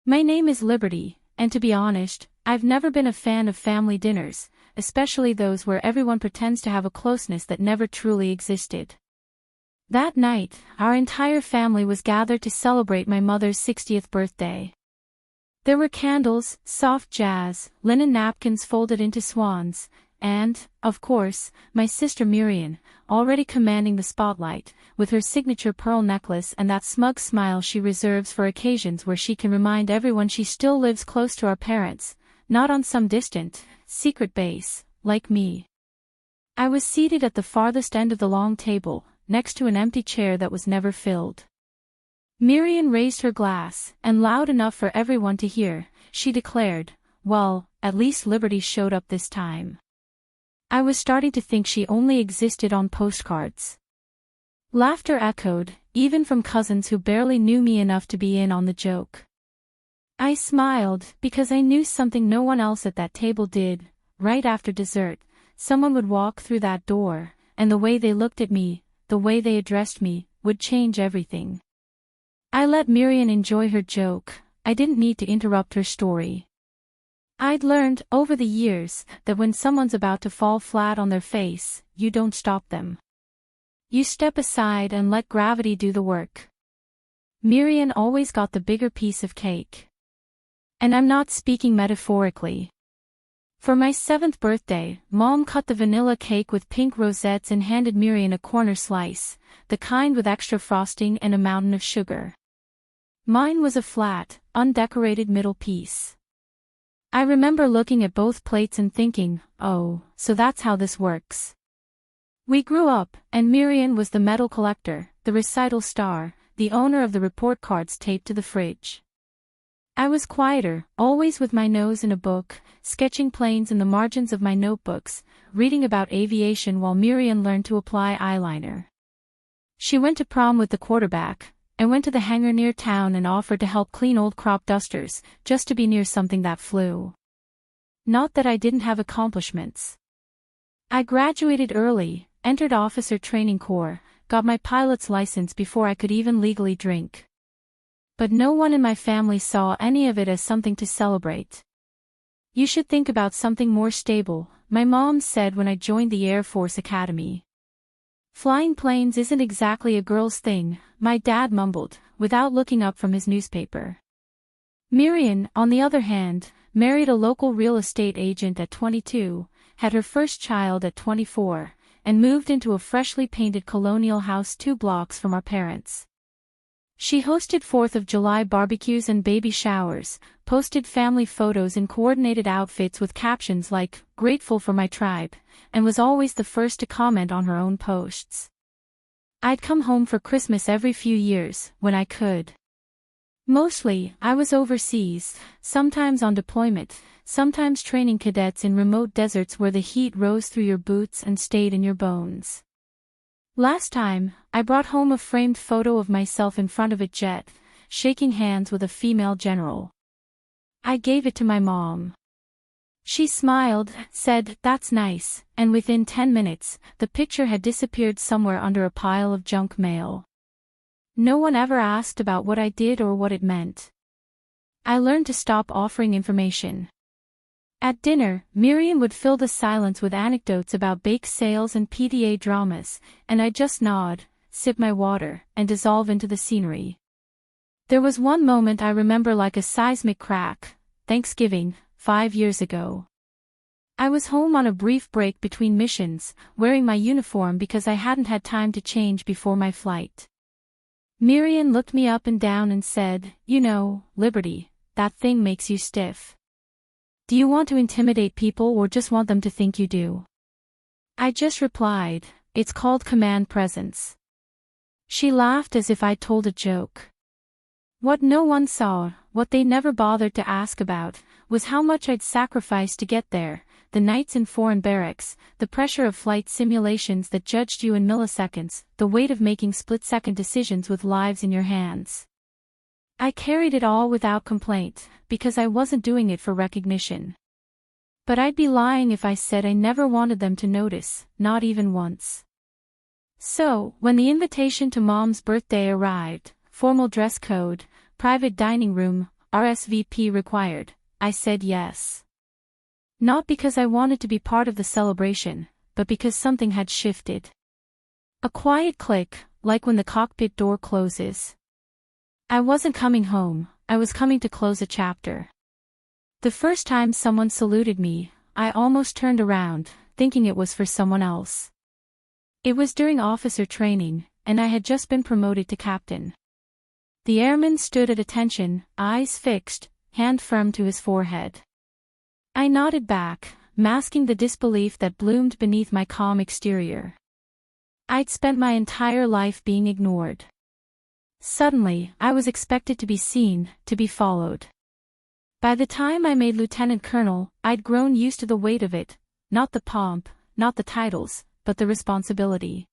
My name is Liberty, and to be honest, I've never been a fan of family dinners, especially those where everyone pretends to have a closeness that never truly existed. That night, our entire family was gathered to celebrate my mother's 60th birthday. There were candles, soft jazz, linen napkins folded into swans, and, of course, my sister Miriam, already commanding the spotlight, with her signature pearl necklace and that smug smile she reserves for occasions where she can remind everyone she still lives close to our parents, not on some distant, secret base, like me. I was seated at the farthest end of the long table, next to an empty chair that was never filled. Miriam raised her glass, and loud enough for everyone to hear, she declared, "Well, at least Liberty showed up this time." I was starting to think she only existed on postcards. Laughter echoed, even from cousins who barely knew me enough to be in on the joke. I smiled, because I knew something no one else at that table did. Right after dessert, someone would walk through that door, and the way they looked at me, the way they addressed me, would change everything. I let Miriam enjoy her joke. I didn't need to interrupt her story. I'd learned, over the years, that when someone's about to fall flat on their face, you don't stop them. You step aside and let gravity do the work. Miriam always got the bigger piece of cake. And I'm not speaking metaphorically. For my 7th birthday, Mom cut the vanilla cake with pink rosettes and handed Miriam a corner slice, the kind with extra frosting and a mountain of sugar. Mine was a flat, undecorated middle piece. I remember looking at both plates and thinking, oh, so that's how this works. We grew up, and Miriam was the medal collector, the recital star, the owner of the report cards taped to the fridge. I was quieter, always with my nose in a book, sketching planes in the margins of my notebooks, reading about aviation while Miriam learned to apply eyeliner. She went to prom with the quarterback, and went to the hangar near town and offered to help clean old crop dusters, just to be near something that flew. Not that I didn't have accomplishments. I graduated early, entered officer training corps, got my pilot's license before I could even legally drink. But no one in my family saw any of it as something to celebrate. You should think about something more stable, my mom said when I joined the Air Force Academy. Flying planes isn't exactly a girl's thing, my dad mumbled, without looking up from his newspaper. Miriam, on the other hand, married a local real estate agent at 22, had her first child at 24, and moved into a freshly painted colonial house 2 blocks from our parents. She hosted 4th of July barbecues and baby showers, posted family photos in coordinated outfits with captions like, "Grateful for my tribe," and was always the first to comment on her own posts. I'd come home for Christmas every few years, when I could. Mostly, I was overseas, sometimes on deployment, sometimes training cadets in remote deserts where the heat rose through your boots and stayed in your bones. Last time, I brought home a framed photo of myself in front of a jet, shaking hands with a female general. I gave it to my mom. She smiled, said, "That's nice," and within 10 minutes, the picture had disappeared somewhere under a pile of junk mail. No one ever asked about what I did or what it meant. I learned to stop offering information. At dinner, Miriam would fill the silence with anecdotes about bake sales and PTA dramas, and I'd just nod, sip my water, and dissolve into the scenery. There was one moment I remember like a seismic crack, Thanksgiving, 5 years ago. I was home on a brief break between missions, wearing my uniform because I hadn't had time to change before my flight. Miriam looked me up and down and said, "You know, Liberty, that thing makes you stiff. Do you want to intimidate people or just want them to think you do?" I just replied, "It's called command presence." She laughed as if I'd told a joke. What no one saw, what they never bothered to ask about, was how much I'd sacrificed to get there, the nights in foreign barracks, the pressure of flight simulations that judged you in milliseconds, the weight of making split-second decisions with lives in your hands. I carried it all without complaint, because I wasn't doing it for recognition. But I'd be lying if I said I never wanted them to notice, not even once. So, when the invitation to Mom's birthday arrived, formal dress code, private dining room, RSVP required. I said yes. Not because I wanted to be part of the celebration, but because something had shifted. A quiet click, like when the cockpit door closes. I wasn't coming home, I was coming to close a chapter. The first time someone saluted me, I almost turned around, thinking it was for someone else. It was during officer training, and I had just been promoted to captain. The airman stood at attention, eyes fixed, hand firm to his forehead. I nodded back, masking the disbelief that bloomed beneath my calm exterior. I'd spent my entire life being ignored. Suddenly, I was expected to be seen, to be followed. By the time I made lieutenant colonel, I'd grown used to the weight of it, not the pomp, not the titles, but the responsibility.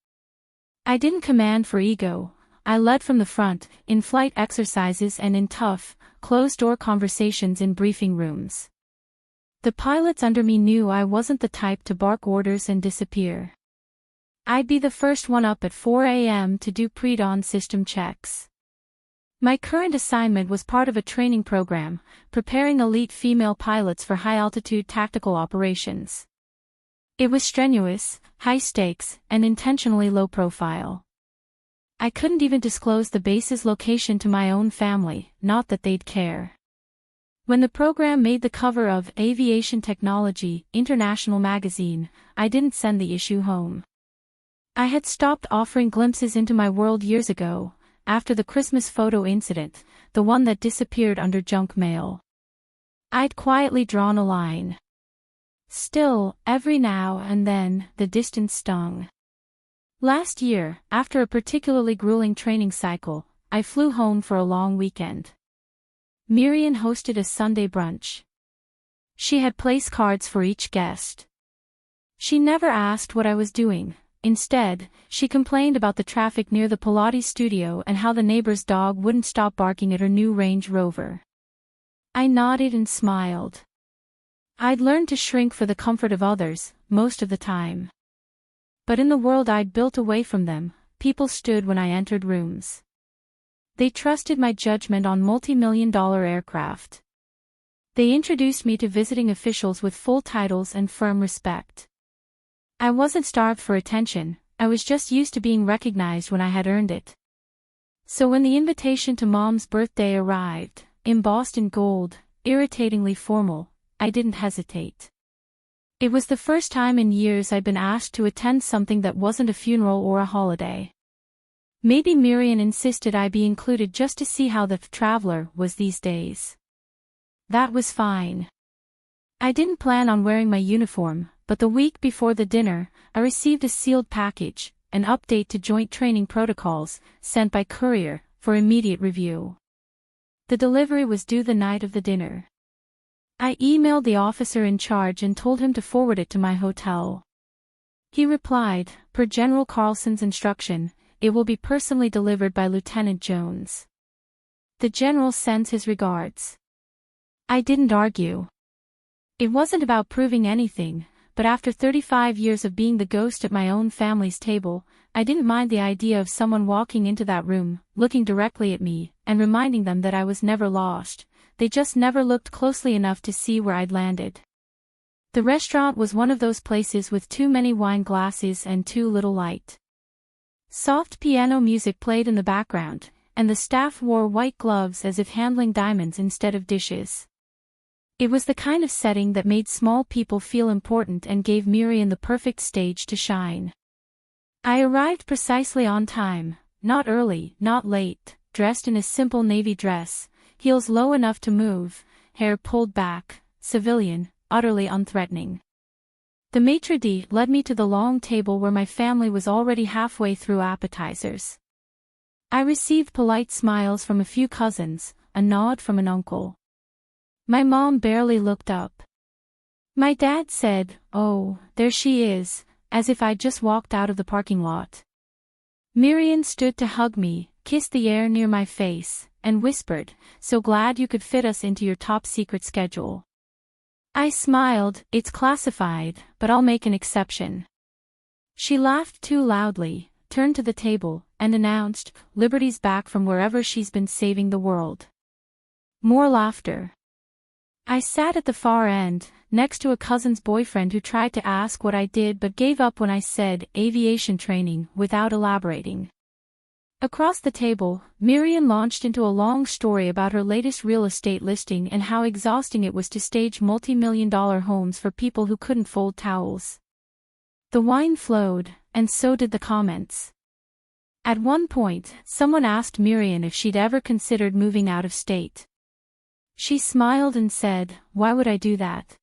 I didn't command for ego. I led from the front, in flight exercises and in tough, closed-door conversations in briefing rooms. The pilots under me knew I wasn't the type to bark orders and disappear. I'd be the first one up at 4 a.m. to do pre-dawn system checks. My current assignment was part of a training program, preparing elite female pilots for high-altitude tactical operations. It was strenuous, high-stakes, and intentionally low-profile. I couldn't even disclose the base's location to my own family, not that they'd care. When the program made the cover of Aviation Technology International magazine, I didn't send the issue home. I had stopped offering glimpses into my world years ago, after the Christmas photo incident, the one that disappeared under junk mail. I'd quietly drawn a line. Still, every now and then, the distance stung. Last year, after a particularly grueling training cycle, I flew home for a long weekend. Miriam hosted a Sunday brunch. She had place cards for each guest. She never asked what I was doing. Instead, she complained about the traffic near the Pilates studio and how the neighbor's dog wouldn't stop barking at her new Range Rover. I nodded and smiled. I'd learned to shrink for the comfort of others, most of the time. But in the world I'd built away from them, people stood when I entered rooms. They trusted my judgment on multi-million-dollar aircraft. They introduced me to visiting officials with full titles and firm respect. I wasn't starved for attention, I was just used to being recognized when I had earned it. So when the invitation to Mom's birthday arrived, embossed in gold, irritatingly formal, I didn't hesitate. It was the first time in years I'd been asked to attend something that wasn't a funeral or a holiday. Maybe Miriam insisted I be included just to see how the traveler was these days. That was fine. I didn't plan on wearing my uniform, but the week before the dinner, I received a sealed package, an update to joint training protocols, sent by courier, for immediate review. The delivery was due the night of the dinner. I emailed the officer in charge and told him to forward it to my hotel. He replied, per General Carlson's instruction, it will be personally delivered by Lieutenant Jones. The general sends his regards. I didn't argue. It wasn't about proving anything, but after 35 years of being the ghost at my own family's table, I didn't mind the idea of someone walking into that room, looking directly at me, and reminding them that I was never lost. They just never looked closely enough to see where I'd landed. The restaurant was one of those places with too many wine glasses and too little light. Soft piano music played in the background, and the staff wore white gloves as if handling diamonds instead of dishes. It was the kind of setting that made small people feel important and gave Miriam the perfect stage to shine. I arrived precisely on time, not early, not late, dressed in a simple navy dress, heels low enough to move, hair pulled back, civilian, utterly unthreatening. The maitre d' led me to the long table where my family was already halfway through appetizers. I received polite smiles from a few cousins, a nod from an uncle. My mom barely looked up. My dad said, "Oh, there she is," as if I'd just walked out of the parking lot. Miriam stood to hug me, kissed the air near my face, and whispered, "So glad you could fit us into your top-secret schedule." I smiled, "It's classified, but I'll make an exception." She laughed too loudly, turned to the table, and announced, "Liberty's back from wherever she's been saving the world." More laughter. I sat at the far end, next to a cousin's boyfriend who tried to ask what I did but gave up when I said aviation training without elaborating. Across the table, Miriam launched into a long story about her latest real estate listing and how exhausting it was to stage multi-million-dollar homes for people who couldn't fold towels. The wine flowed, and so did the comments. At one point, someone asked Miriam if she'd ever considered moving out of state. She smiled and said, "Why would I do that?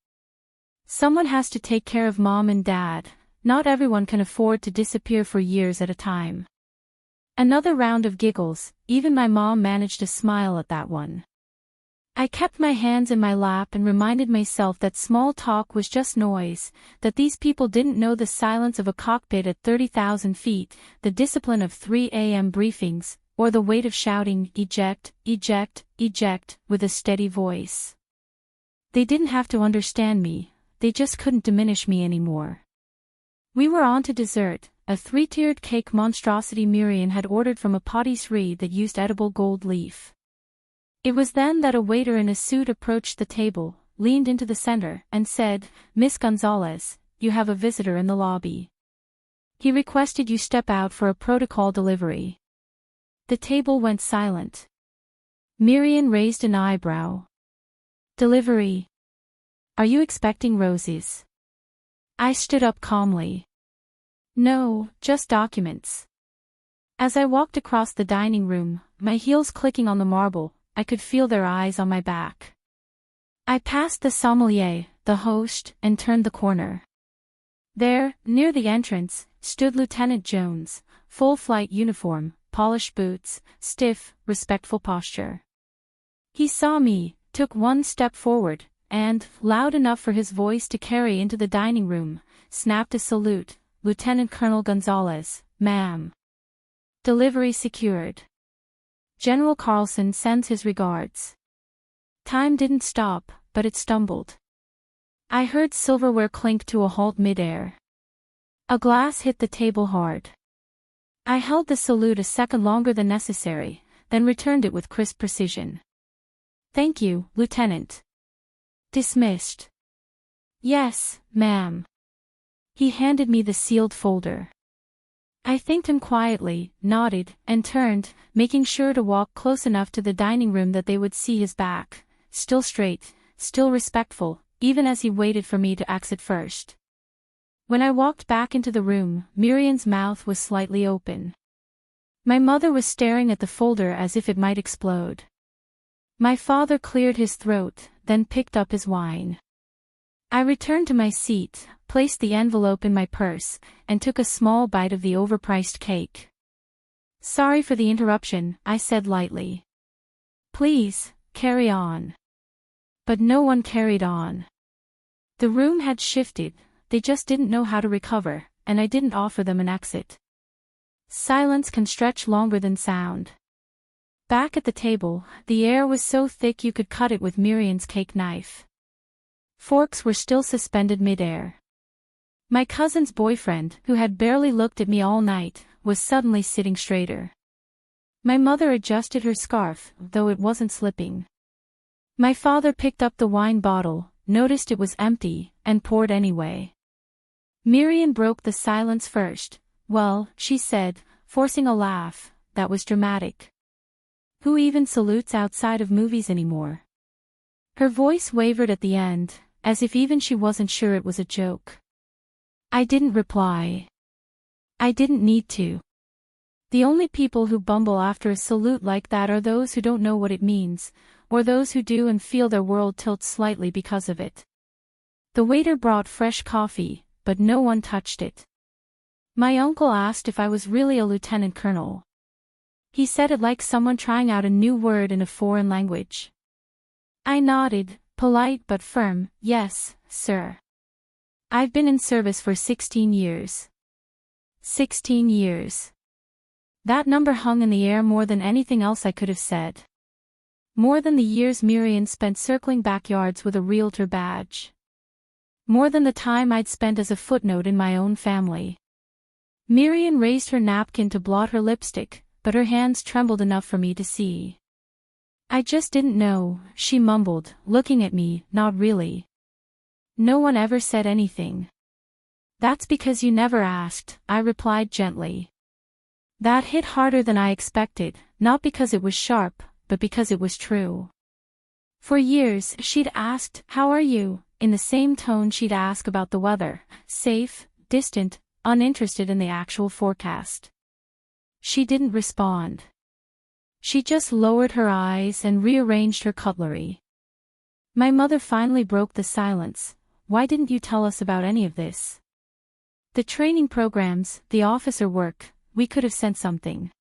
Someone has to take care of mom and dad, not everyone can afford to disappear for years at a time." Another round of giggles, even my mom managed to smile at that one. I kept my hands in my lap and reminded myself that small talk was just noise, that these people didn't know the silence of a cockpit at 30,000 feet, the discipline of 3 a.m. briefings, or the weight of shouting, "Eject, eject, eject," with a steady voice. They didn't have to understand me, they just couldn't diminish me anymore. We were on to dessert, a 3-tiered cake monstrosity Miriam had ordered from a patisserie that used edible gold leaf. It was then that a waiter in a suit approached the table, leaned into the center, and said, "Miss Gonzalez, you have a visitor in the lobby. He requested you step out for a protocol delivery." The table went silent. Miriam raised an eyebrow. "Delivery? Are you expecting roses?" I stood up calmly. "No, just documents." As I walked across the dining room, my heels clicking on the marble, I could feel their eyes on my back. I passed the sommelier, the host, and turned the corner. There, near the entrance, stood Lieutenant Jones, full flight uniform, polished boots, stiff, respectful posture. He saw me, took one step forward, and, loud enough for his voice to carry into the dining room, snapped a salute, "Lieutenant Colonel Gonzalez, ma'am. Delivery secured. General Carlson sends his regards." Time didn't stop, but it stumbled. I heard silverware clink to a halt midair. A glass hit the table hard. I held the salute a second longer than necessary, then returned it with crisp precision. "Thank you, Lieutenant." "Dismissed." "Yes, ma'am." He handed me the sealed folder. I thanked him quietly, nodded, and turned, making sure to walk close enough to the dining room that they would see his back, still straight, still respectful, even as he waited for me to exit first. When I walked back into the room, Miriam's mouth was slightly open. My mother was staring at the folder as if it might explode. My father cleared his throat, then picked up his wine. I returned to my seat, placed the envelope in my purse, and took a small bite of the overpriced cake. "Sorry for the interruption," I said lightly. "Please, carry on." But no one carried on. The room had shifted, they just didn't know how to recover, and I didn't offer them an exit. Silence can stretch longer than sound. Back at the table, the air was so thick you could cut it with Miriam's cake knife. Forks were still suspended midair. My cousin's boyfriend, who had barely looked at me all night, was suddenly sitting straighter. My mother adjusted her scarf, though it wasn't slipping. My father picked up the wine bottle, noticed it was empty, and poured anyway. Miriam broke the silence first. "Well," she said, forcing a laugh, "that was dramatic. Who even salutes outside of movies anymore?" Her voice wavered at the end, as if even she wasn't sure it was a joke. I didn't reply. I didn't need to. The only people who bumble after a salute like that are those who don't know what it means, or those who do and feel their world tilts slightly because of it. The waiter brought fresh coffee, but no one touched it. My uncle asked if I was really a lieutenant colonel. He said it like someone trying out a new word in a foreign language. I nodded, polite but firm, "Yes, sir. I've been in service for 16 years. 16 years. That number hung in the air more than anything else I could have said. More than the years Miriam spent circling backyards with a realtor badge. More than the time I'd spent as a footnote in my own family. Miriam raised her napkin to blot her lipstick, but her hands trembled enough for me to see. I just didn't know, she mumbled, looking at me, not really. No one ever said anything. That's because you never asked, I replied gently. That hit harder than I expected, not because it was sharp, but because it was true. For years, she'd asked, "How are you?" in the same tone she'd ask about the weather, safe, distant, uninterested in the actual forecast. She didn't respond. She just lowered her eyes and rearranged her cutlery. My mother finally broke the silence. "Why didn't you tell us about any of this? The training programs, the officer work, we could have sent something."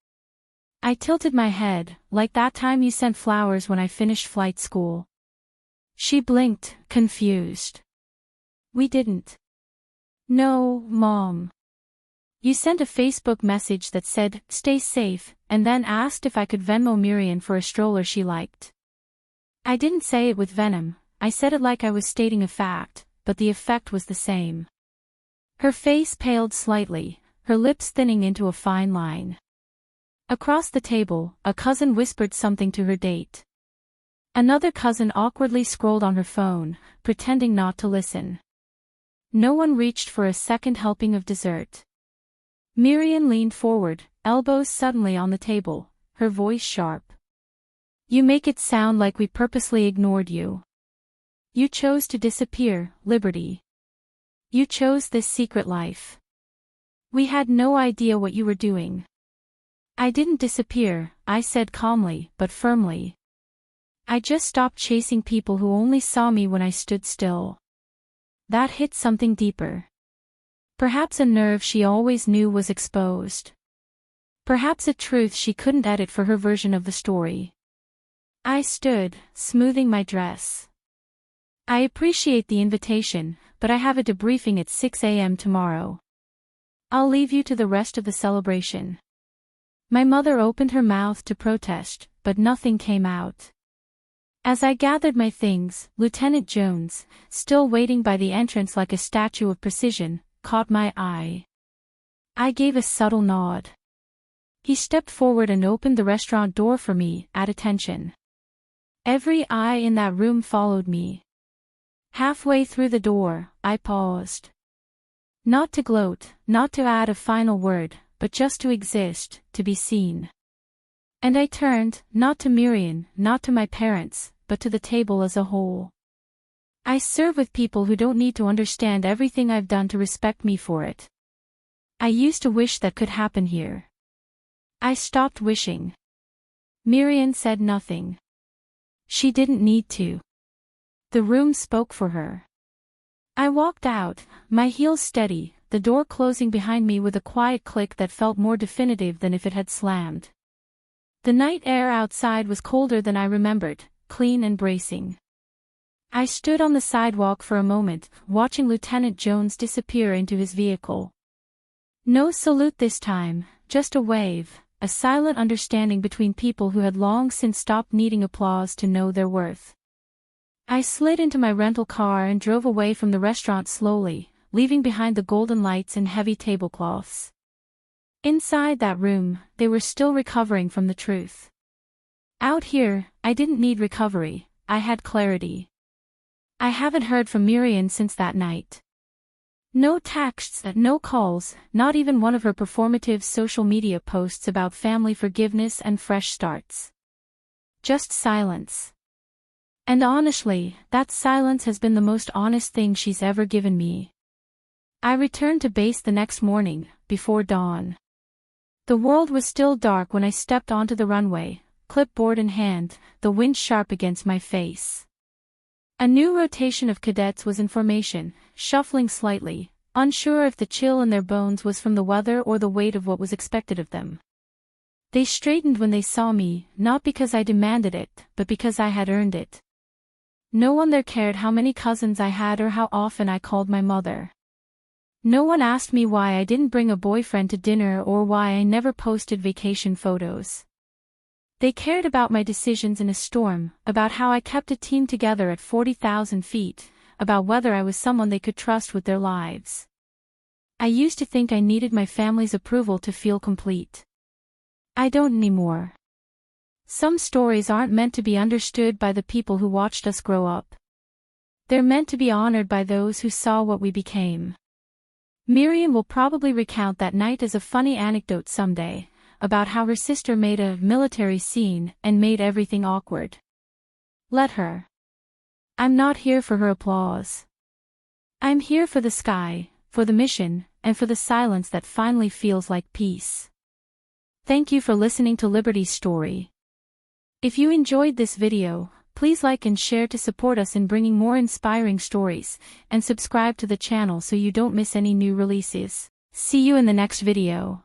I tilted my head, "Like that time you sent flowers when I finished flight school." She blinked, confused. "We didn't." "No, Mom. You sent a Facebook message that said, 'Stay safe,' and then asked if I could Venmo Miriam for a stroller she liked." I didn't say it with venom, I said it like I was stating a fact, but the effect was the same. Her face paled slightly, her lips thinning into a fine line. Across the table, a cousin whispered something to her date. Another cousin awkwardly scrolled on her phone, pretending not to listen. No one reached for a second helping of dessert. Miriam leaned forward, elbows suddenly on the table, her voice sharp. "You make it sound like we purposely ignored you. You chose to disappear, Liberty. You chose this secret life. We had no idea what you were doing." "I didn't disappear," I said calmly, but firmly. "I just stopped chasing people who only saw me when I stood still." That hit something deeper. Perhaps a nerve she always knew was exposed. Perhaps a truth she couldn't edit for her version of the story. I stood, smoothing my dress. "I appreciate the invitation, but I have a debriefing at 6 a.m. tomorrow. I'll leave you to the rest of the celebration." My mother opened her mouth to protest, but nothing came out. As I gathered my things, Lieutenant Jones, still waiting by the entrance like a statue of precision, caught my eye. I gave a subtle nod. He stepped forward and opened the restaurant door for me, at attention. Every eye in that room followed me. Halfway through the door, I paused. Not to gloat, not to add a final word, but just to exist, to be seen. And I turned, not to Miriam, not to my parents, but to the table as a whole. I serve with people who don't need to understand everything I've done to respect me for it. I used to wish that could happen here. I stopped wishing. Miriam said nothing. She didn't need to. The room spoke for her. I walked out, my heels steady, the door closing behind me with a quiet click that felt more definitive than if it had slammed. The night air outside was colder than I remembered, clean and bracing. I stood on the sidewalk for a moment, watching Lieutenant Jones disappear into his vehicle. No salute this time, just a wave, a silent understanding between people who had long since stopped needing applause to know their worth. I slid into my rental car and drove away from the restaurant slowly, leaving behind the golden lights and heavy tablecloths. Inside that room, they were still recovering from the truth. Out here, I didn't need recovery, I had clarity. I haven't heard from Miriam since that night. No texts, no calls, not even one of her performative social media posts about family forgiveness and fresh starts. Just silence. And honestly, that silence has been the most honest thing she's ever given me. I returned to base the next morning, before dawn. The world was still dark when I stepped onto the runway, clipboard in hand, the wind sharp against my face. A new rotation of cadets was in formation, shuffling slightly, unsure if the chill in their bones was from the weather or the weight of what was expected of them. They straightened when they saw me, not because I demanded it, but because I had earned it. No one there cared how many cousins I had or how often I called my mother. No one asked me why I didn't bring a boyfriend to dinner or why I never posted vacation photos. They cared about my decisions in a storm, about how I kept a team together at 40,000 feet, about whether I was someone they could trust with their lives. I used to think I needed my family's approval to feel complete. I don't anymore. Some stories aren't meant to be understood by the people who watched us grow up. They're meant to be honored by those who saw what we became. Miriam will probably recount that night as a funny anecdote someday, about how her sister made a military scene and made everything awkward. Let her. I'm not here for her applause. I'm here for the sky, for the mission, and for the silence that finally feels like peace. Thank you for listening to Liberty's story. If you enjoyed this video, please like and share to support us in bringing more inspiring stories, and subscribe to the channel so you don't miss any new releases. See you in the next video.